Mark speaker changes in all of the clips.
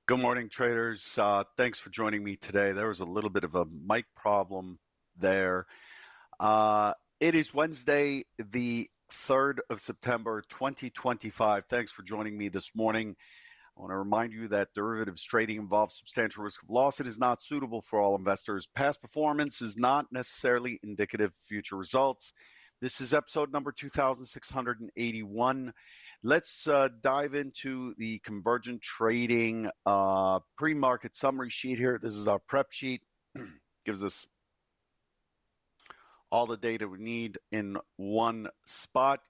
Speaker 1: Good morning, traders. Thanks for joining me today. There was a little bit of a mic problem there. Uh, it is Wednesday, the 3rd of September, 2025. Thanks for joining me this morning. I want to remind you that derivatives trading involves substantial risk of loss. It is not suitable for all investors. Past performance is not necessarily indicative of future results. This is episode number 2681. Let's dive into the convergent trading pre-market summary sheet here. This is our prep sheet. Gives us all the data we need in one spot.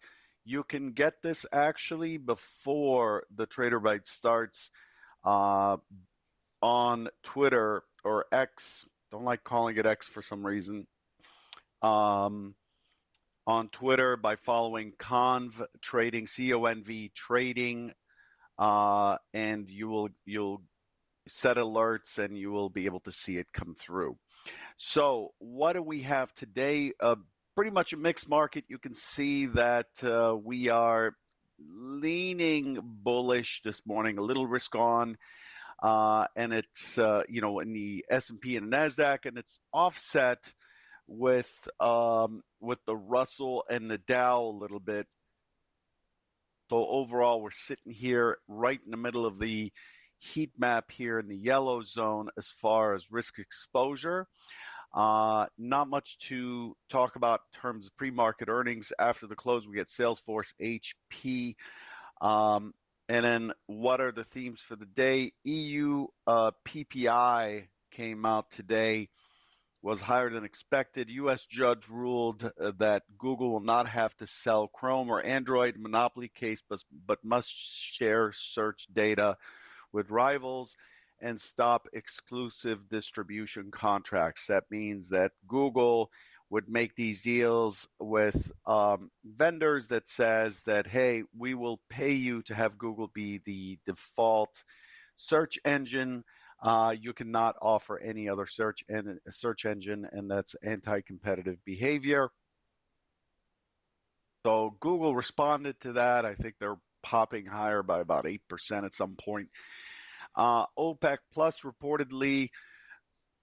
Speaker 1: You can get this actually before the TraderBite starts on Twitter or X. Don't like calling it X for some reason. On Twitter by following Conv Trading, CONV Trading, and you'll set alerts and you will be able to see it come through. So what do we have today? Pretty much a mixed market. You can see that we are leaning bullish this morning, a little risk on, and it's in the S&P and Nasdaq, and it's offset with the Russell and the Dow a little bit. So overall, we're sitting here right in the middle of the heat map here in the yellow zone as far as risk exposure. Not much to talk about in terms of pre-market earnings. After the close, we get Salesforce, HP. And then what are the themes for the day? EU PPI came out today, was higher than expected. U.S. judge ruled that Google will not have to sell Chrome or Android, monopoly case, but must share search data with rivals and stop exclusive distribution contracts. That means that Google would make these deals with vendors that says that, hey, we will pay you to have Google be the default search engine. You cannot offer any other search engine, and that's anti-competitive behavior. So Google responded to that. I think they're popping higher by about 8% at some point. OPEC Plus reportedly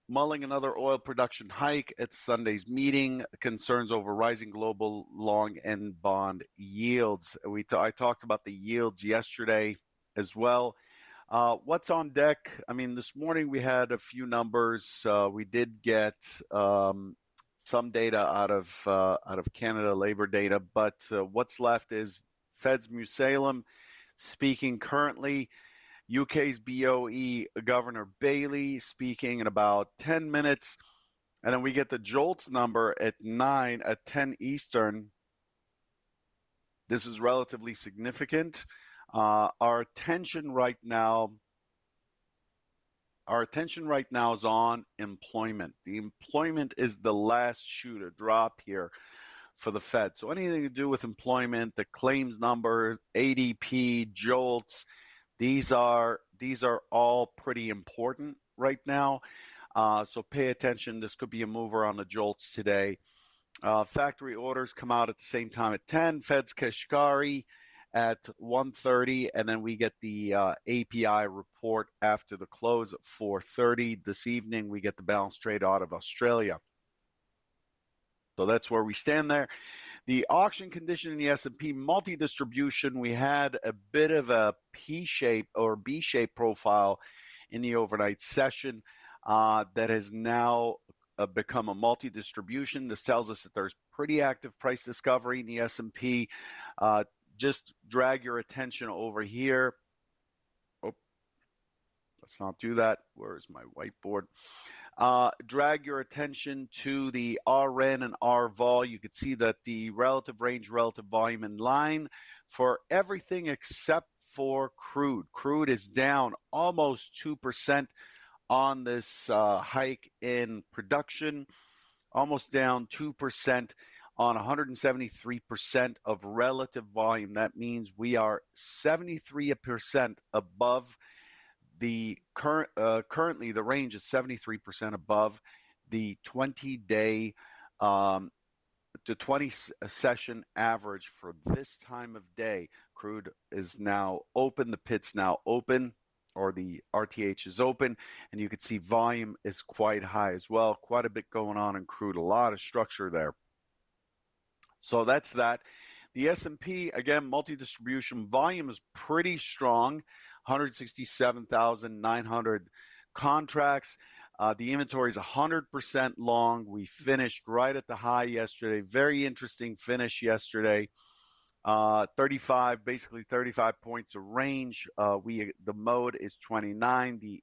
Speaker 1: mulling another oil production hike at Sunday's meeting, concerns over rising global long and bond yields. I talked about the yields yesterday as well. What's on deck? I mean, this morning we had a few numbers. We did get some data out of Canada, labor data, but what's left is Fed's Musalem speaking currently. UK's BOE Governor Bailey speaking in about 10 minutes. And then we get the JOLTS number at 10 Eastern. This is relatively significant. Our attention right now is on employment. The employment is the last shoe to drop here for the Fed. So anything to do with employment, the claims numbers, ADP, JOLTS, these are all pretty important right now. So pay attention. This could be a mover on the JOLTS today. Factory orders come out at the same time at 10. Fed's Kashkari at 1:30, and then we get the API report after the close at 4:30. This evening, we get the balance trade out of Australia. So that's where we stand there. The auction condition in the S&P multi-distribution, we had a bit of a P-shape or B-shape profile in the overnight session that has now become a multi-distribution. This tells us that there's pretty active price discovery in the S&P. Just drag your attention over here. Oh, let's not do that. Where's my whiteboard? Drag your attention to the RN and RVol. You can see that the relative range, relative volume in line for everything except for crude. Crude is down almost 2% on this hike in production, almost down 2% on 173% of relative volume. That means we are 73% above the currently the range is 73% above the 20-day to 20 session average for this time of day. Crude is now open. The pit's now open. or the RTH is open, and you can see volume is quite high as well. Quite a bit going on in crude, a lot of structure there. So that's that. The S&P, again, multi-distribution volume is pretty strong, 167,900 contracts. The inventory is 100% long. We finished right at the high yesterday. Very interesting finish yesterday. 35, basically 35 points of range. The mode is 29.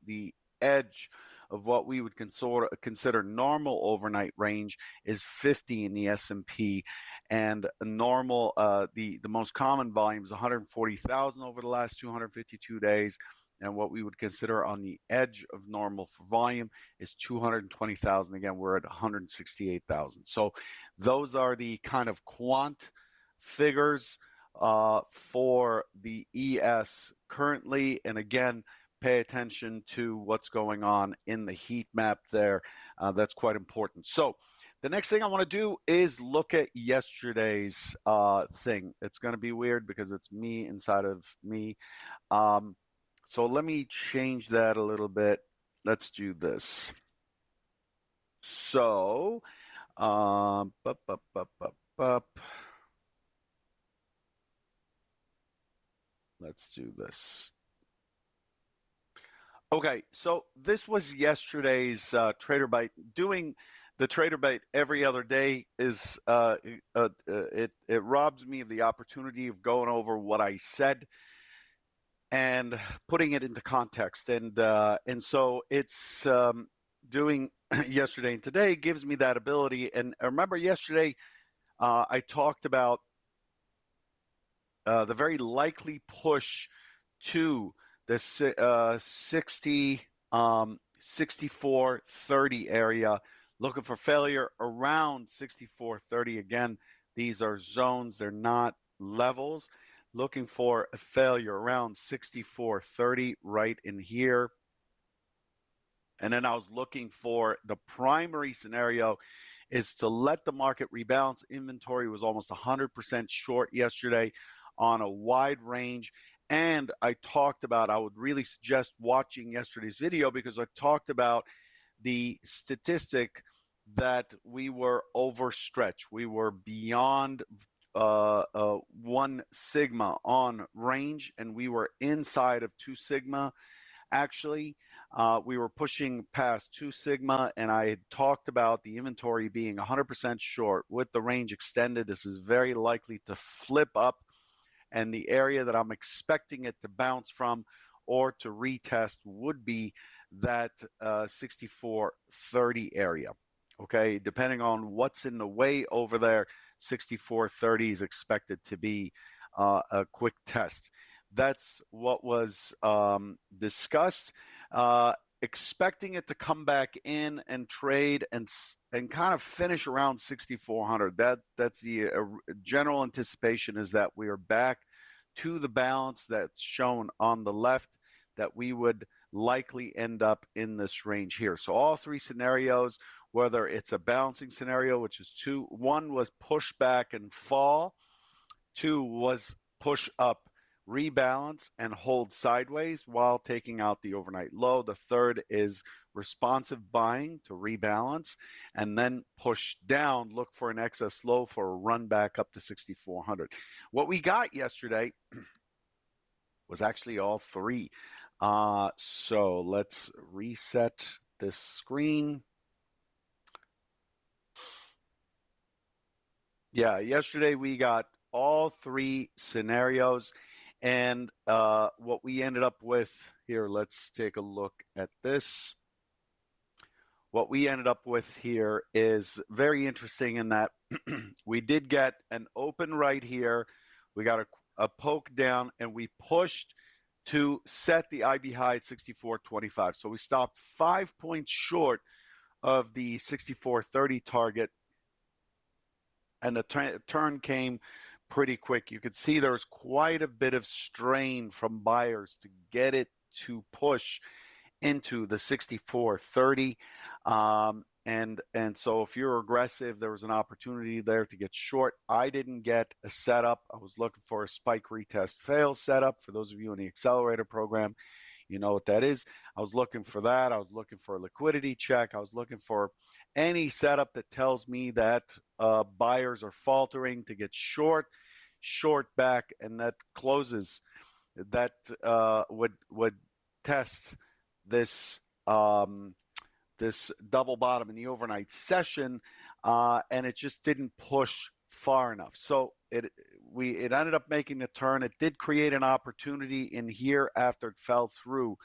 Speaker 1: The edge of what we would consider normal overnight range is 50 in the S&P, and normal the most common volume is 140,000 over the last 252 days. And what we would consider on the edge of normal for volume is 220,000. Again, we're at 168,000. So those are the kind of quant figures for the ES currently. And again, pay attention to what's going on in the heat map there. That's quite important. So the next thing I want to do is look at yesterday's thing. It's going to be weird because it's me inside of me. So let me change that a little bit. Let's do this. So, let's do this. Okay, so this was yesterday's TraderBite. Doing the TraderBite every other day is it robs me of the opportunity of going over what I said and putting it into context, and so it's doing yesterday and today gives me that ability. And I remember yesterday I talked about the very likely push to the 64.30 area, looking for failure around 64.30. Again, these are zones, they're not levels. Looking for a failure around 64.30 right in here. And then I was looking for the primary scenario is to let the market rebalance. Inventory was almost 100% short yesterday on a wide range. And I talked about, I would really suggest watching yesterday's video because I talked about the statistic that we were overstretched. We were beyond 1 sigma on range, and we were inside of 2 sigma. Actually, we were pushing past 2 sigma, and I had talked about the inventory being 100% short with the range extended. This is very likely to flip up, and the area that I'm expecting it to bounce from or to retest would be that 64.30 area. Okay, depending on what's in the way over there, 64.30 is expected to be a quick test. That's what was discussed. Expecting it to come back in and trade and kind of finish around 6,400. That's the general anticipation, is that we are back to the balance that's shown on the left, that we would likely end up in this range here. So all 3 scenarios, whether it's a balancing scenario, which is 2, 1 was push back and fall, 2 was push up, rebalance, and hold sideways while taking out the overnight low. The third is responsive buying to rebalance and then push down, look for an excess low for a run back up to 6,400. What we got yesterday was actually all 3. So let's reset this screen. Yeah, yesterday we got all 3 scenarios. And what we ended up with here, let's take a look at this. What we ended up with here is very interesting in that we did get an open right here. We got a poke down, and we pushed to set the IB high at 64.25. So we stopped 5 points short of the 64.30 target, and the turn came pretty quick. You could see there's quite a bit of strain from buyers to get it to push into the 64.30. And so if you're aggressive, there was an opportunity there to get short. I didn't get a setup. I was looking for a spike retest fail setup. For those of you in the accelerator program, You know what that is? I was looking for that. I was looking for a liquidity check. I was looking for any setup that tells me that buyers are faltering to get short back, and that closes that would test this this double bottom in the overnight session, and it just didn't push far enough. So it ended up making a turn. It did create an opportunity in here after it fell through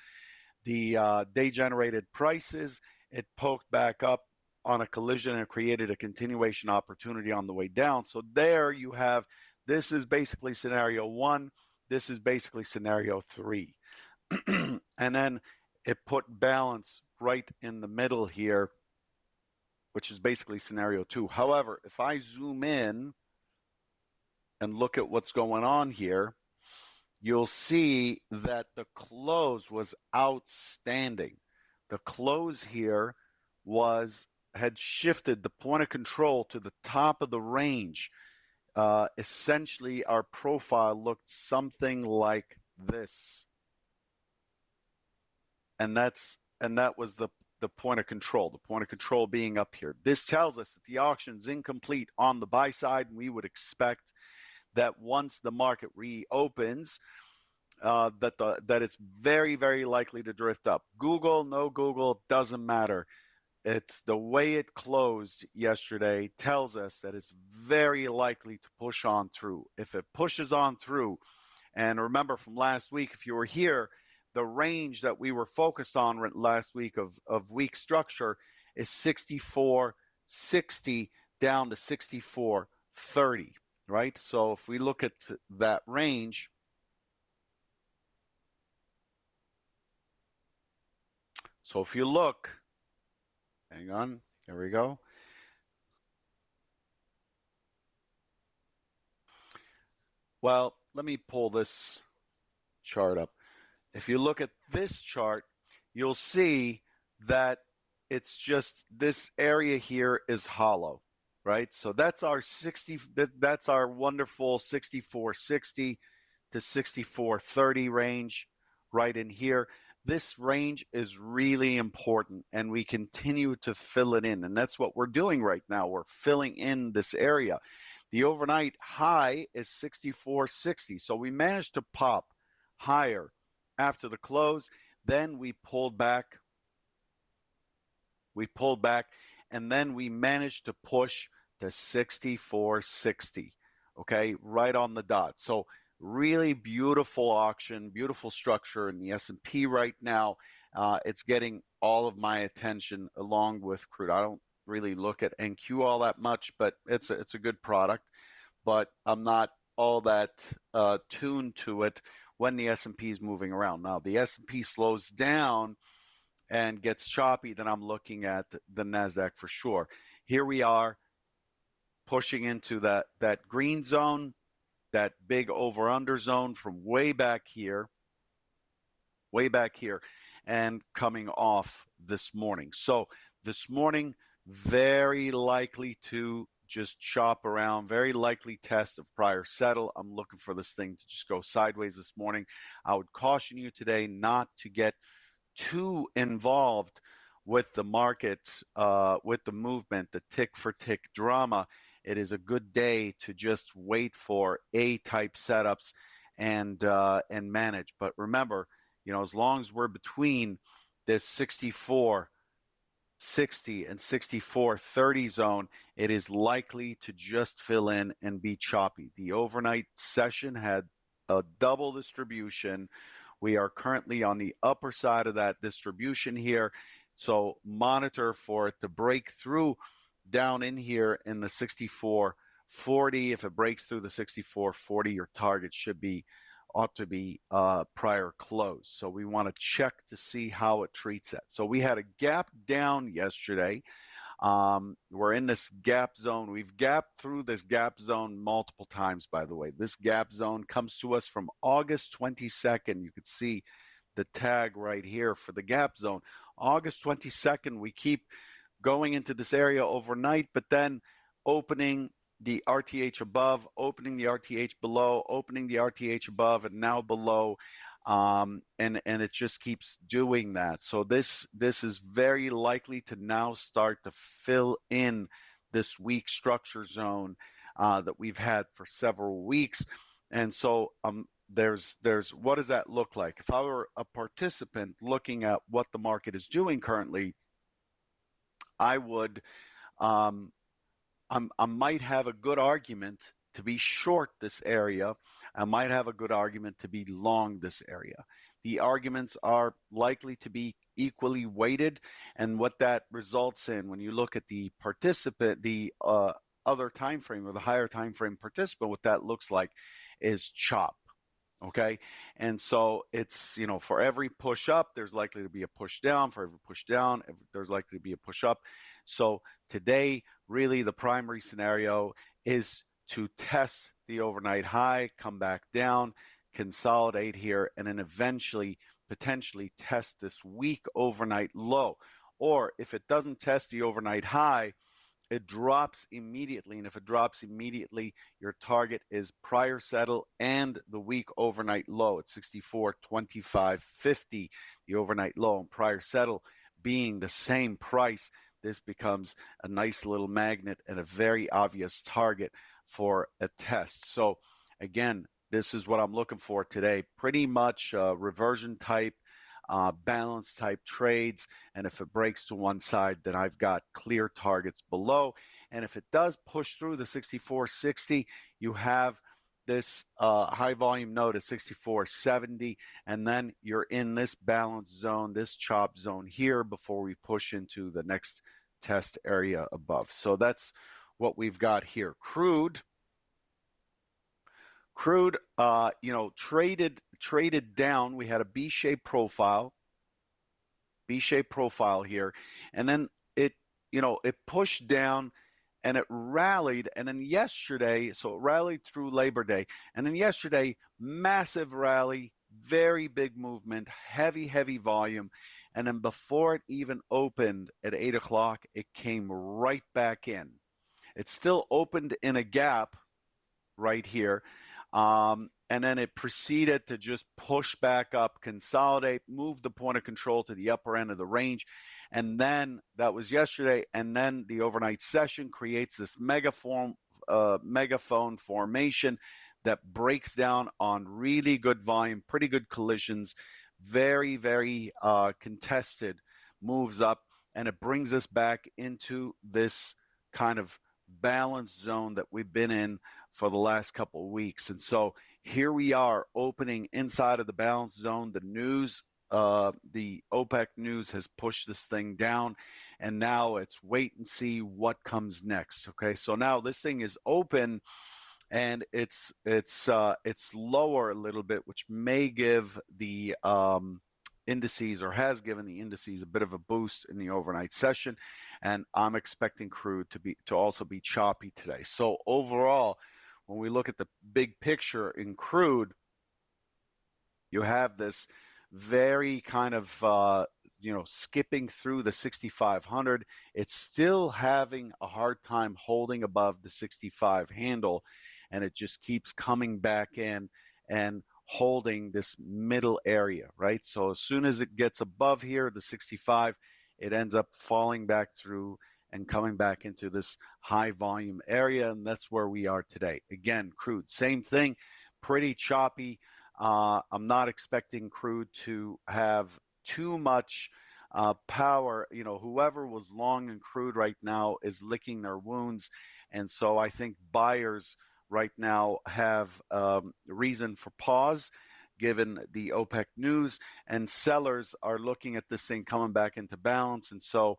Speaker 1: the day generated prices. It poked back up on a collision and created a continuation opportunity on the way down. So there you have, this is basically scenario one. This is basically scenario three. And then it put balance right in the middle here, which is basically scenario two. However, if I zoom in and look at what's going on here, you'll see that the close was outstanding. The close here had shifted the point of control to the top of the range. Essentially, our profile looked something like this. And that was the point of control being up here. This tells us that the auction's incomplete on the buy side, and we would expect that once the market reopens, that it's very, very likely to drift up. Google, no Google, doesn't matter. It's the way it closed yesterday tells us that it's very likely to push on through. If it pushes on through, and remember from last week, if you were here, the range that we were focused on last week of weak structure is 64.60 down to 64.30, right? So if we look at that range, so if you look, hang on, there we go. Well, let me pull this chart up. If you look at this chart, you'll see that it's just this area here is hollow, right? So that's our that's our wonderful 64.60 to 64.30 range right in here. This range is really important, and we continue to fill it in, and that's what we're doing right now. We're filling in this area. The overnight high is 64.60, so we managed to pop higher after the close. Then we pulled back, and then we managed to push to 64.60, okay, right on the dot. So really beautiful auction, beautiful structure in the S&P right now. It's getting all of my attention along with crude. I don't really look at NQ all that much, but it's a good product, but I'm not all that tuned to it when the S&P is moving around. Now, the S&P slows down and gets choppy, then I'm looking at the NASDAQ for sure. Here we are pushing into that green zone, that big over-under zone from way back here, and coming off this morning. So this morning, very likely to just chop around, very likely test of prior settle. I'm looking for this thing to just go sideways this morning. I would caution you today not to get too involved with the market, with the movement, the tick for tick drama. It is a good day to just wait for A-type setups and manage. But remember, you know, as long as we're between this 64.60 and 64.30 zone, it is likely to just fill in and be choppy. The overnight session had a double distribution. We are currently on the upper side of that distribution here. So monitor for it to break through down in here in the 64.40. If it breaks through the 64.40, your target ought to be prior close. So we want to check to see how it treats that. So we had a gap down yesterday. We're in this gap zone. We've gapped through this gap zone multiple times, by the way. This gap zone comes to us from August 22nd. You could see the tag right here for the gap zone. August 22nd, we keep going into this area overnight, but then opening the RTH above, opening the RTH below, opening the RTH above, and now below. and it just keeps doing that. So this is very likely to now start to fill in this weak structure zone that we've had for several weeks. And so there's what does that look like? If I were a participant looking at what the market is doing currently, I would um, I might have a good argument to be short this area. I might have a good argument to be long this area. The arguments are likely to be equally weighted, and what that results in when you look at the participant, the other time frame or the higher time frame participant, what that looks like is chop. Okay. And so it's, for every push up, there's likely to be a push down. For every push down, there's likely to be a push up. So today, really the primary scenario is to test the overnight high, come back down, consolidate here, and then eventually potentially test this weak overnight low. Or if it doesn't test the overnight high, it drops immediately. And if it drops immediately, your target is prior settle and the week overnight low at 64.2550, the overnight low, and prior settle being the same price. This becomes a nice little magnet and a very obvious target for a test. So again, this is what I'm looking for today. Pretty much reversion type, balance type trades. And if it breaks to one side, then I've got clear targets below. And if it does push through the 64.60, you have this high volume node at 64.70, and then you're in this balance zone, this chop zone here before we push into the next test area above. So that's what we've got here. Crude, traded down. We had a B-shaped profile here, and then it pushed down and it rallied, and then yesterday, so it rallied through Labor Day, and then yesterday, massive rally, very big movement, heavy volume, and then before it even opened at 8 o'clock, it came right back in. It still opened in a gap right here. And then it proceeded to just push back up, consolidate, move the point of control to the upper end of the range. And then that was yesterday. And then the overnight session creates this megaphone formation that breaks down on really good volume, pretty good collisions, very contested moves up. And it brings us back into this kind of balance zone that we've been in for the last couple of weeks. And so here we are opening inside of the balance zone. The news, the OPEC news has pushed this thing down, and now it's wait and see what comes next. Okay, so now this thing is open, and it's lower a little bit, which may give the indices, or has given the indices, a bit of a boost in the overnight session, and I'm expecting crude to also be choppy today. So overall, when we look at the big picture in crude, you have this very kind of skipping through the 6,500. It's still having a hard time holding above the 65 handle, and it just keeps coming back in and holding this middle area, right? So as soon as it gets above here, the 65, it ends up falling back through and coming back into this high volume area, and that's where we are today. Again, crude, same thing, pretty choppy. I'm not expecting crude to have too much power. Whoever was long in crude right now is licking their wounds, and so I think buyers right now have reason for pause given the OPEC news, and sellers are looking at this thing coming back into balance. And so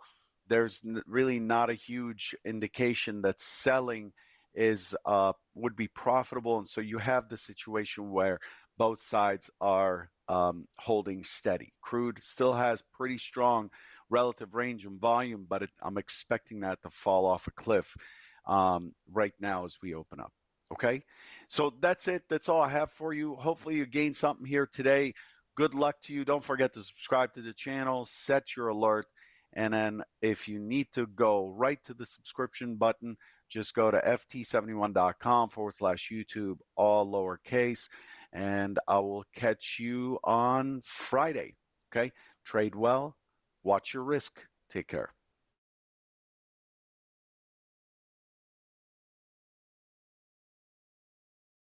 Speaker 1: there's really not a huge indication that selling would be profitable. And so you have the situation where both sides are holding steady. Crude still has pretty strong relative range and volume, but I'm expecting that to fall off a cliff right now as we open up. Okay, so that's it. That's all I have for you. Hopefully you gained something here today. Good luck to you. Don't forget to subscribe to the channel, set your alert, and then if you need to go right to the subscription button, just go to ft71.com/YouTube, all lowercase. and I will catch you on Friday. Okay. Trade well, watch your risk. Take care.